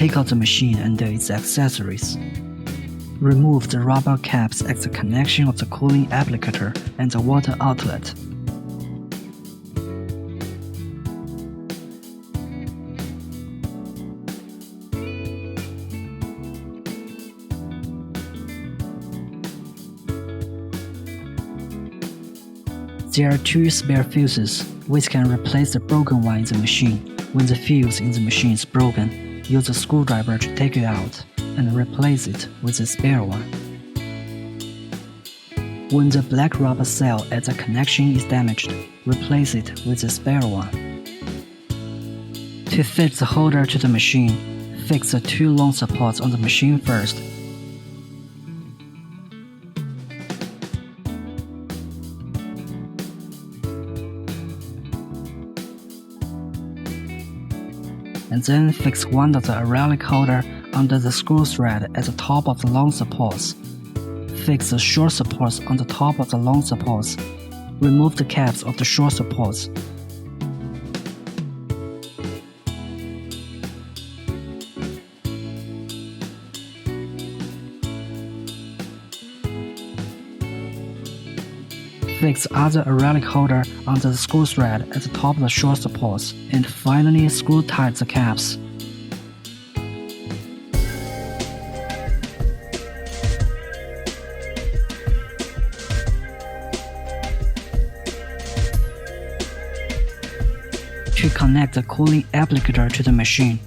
Take out the machine and its accessories. Remove the rubber caps at the connection of the cooling applicator and the water outlet. There are 2 spare fuses, which can replace the broken one in the machine. When the fuse in the machine is broken, use a screwdriver to take it out and replace it with a spare one. When the black rubber cell at the connection is damaged, replace it with a spare one. To fit the holder to the machine, fix the 2 long supports on the machine first. And then fix one of the acrylic holder under the screw thread at the top of the long supports. Fix the short supports on the top of the long supports. Remove the caps of the short supports. Fix the other acrylic holder under the screw thread at the top of the short supports, and finally screw tight the caps. To connect the cooling applicator to the machine,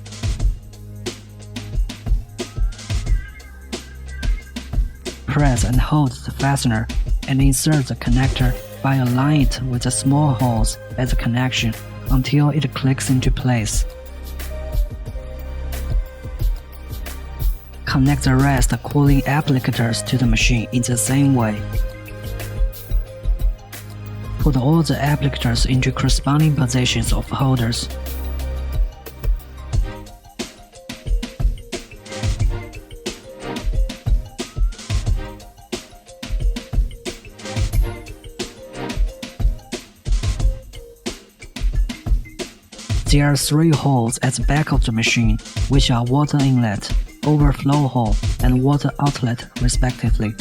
press and hold the fastener and insert the connector by aligning it with the small holes at the connection until it clicks into place. Connect the rest of the cooling applicators to the machine in the same way. Put all the applicators into corresponding positions of holders. There are 3 holes at the back of the machine, which are water inlet, overflow hole, and water outlet respectively.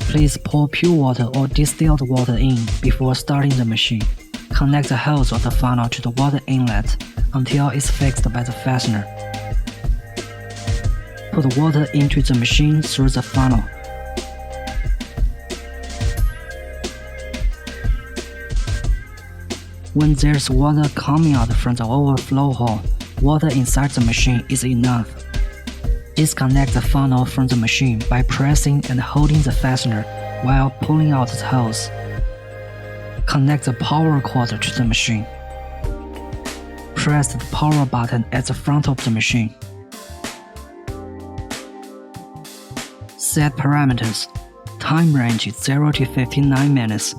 Please pour pure water or distilled water in before starting the machine. Connect the hose of the funnel to the water inlet until it's fixed by the fastener. Put water into the machine through the funnel. When there's water coming out from the overflow hole, water inside the machine is enough. Disconnect the funnel from the machine by pressing and holding the fastener while pulling out the hose. Connect the power cord to the machine. Press the power button at the front of the machine. Set parameters. Time range is 0 to 59 minutes.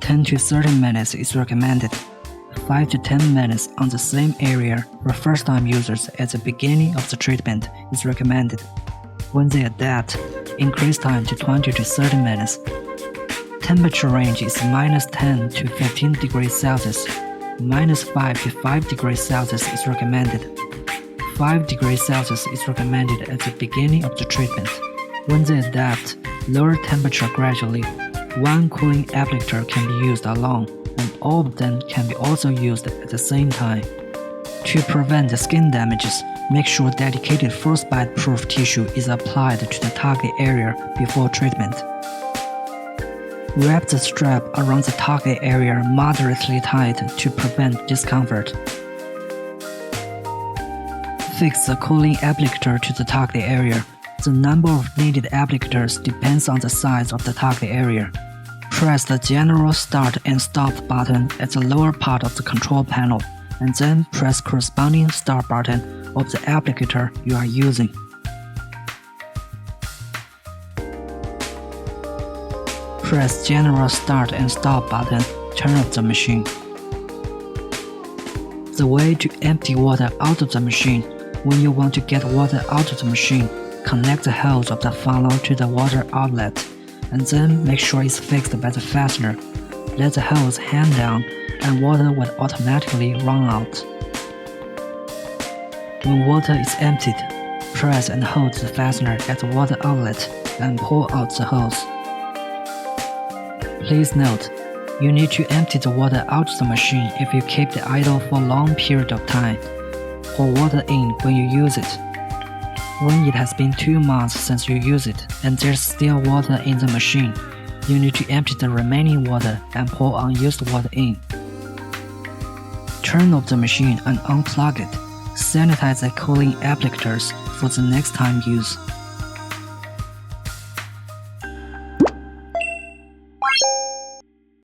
10 to 30 minutes is recommended. 5 to 10 minutes on the same area for first-time users at the beginning of the treatment is recommended. When they adapt, increase time to 20 to 30 minutes. Temperature range is -10 to 15 degrees Celsius. -5 to 5 degrees Celsius is recommended. 5 degrees Celsius is recommended at the beginning of the treatment. When they adapt, lower temperature gradually. 1 cooling applicator can be used alone, and all of them can be also used at the same time. To prevent the skin damages, make sure dedicated frostbite-proof tissue is applied to the target area before treatment. Wrap the strap around the target area moderately tight to prevent discomfort. Fix the cooling applicator to the target area. The number of needed applicators depends on the size of the target area. Press the general start and stop button at the lower part of the control panel, and then press corresponding start button of the applicator you are using. Press general start and stop button, turn off the machine. The way to empty water out of the machine. When you want to get water out of the machine, connect the hose of the funnel to the water outlet, and then make sure it's fixed by the fastener. Let the hose hang down, and water will automatically run out. When water is emptied, press and hold the fastener at the water outlet and pull out the hose. Please note, you need to empty the water out of the machine if you keep it idle for a long period of time. Pour water in when you use it. When it has been 2 months since you use it and there's still water in the machine, you need to empty the remaining water and pour unused water in. Turn off the machine and unplug it. Sanitize the cooling applicators for the next time use.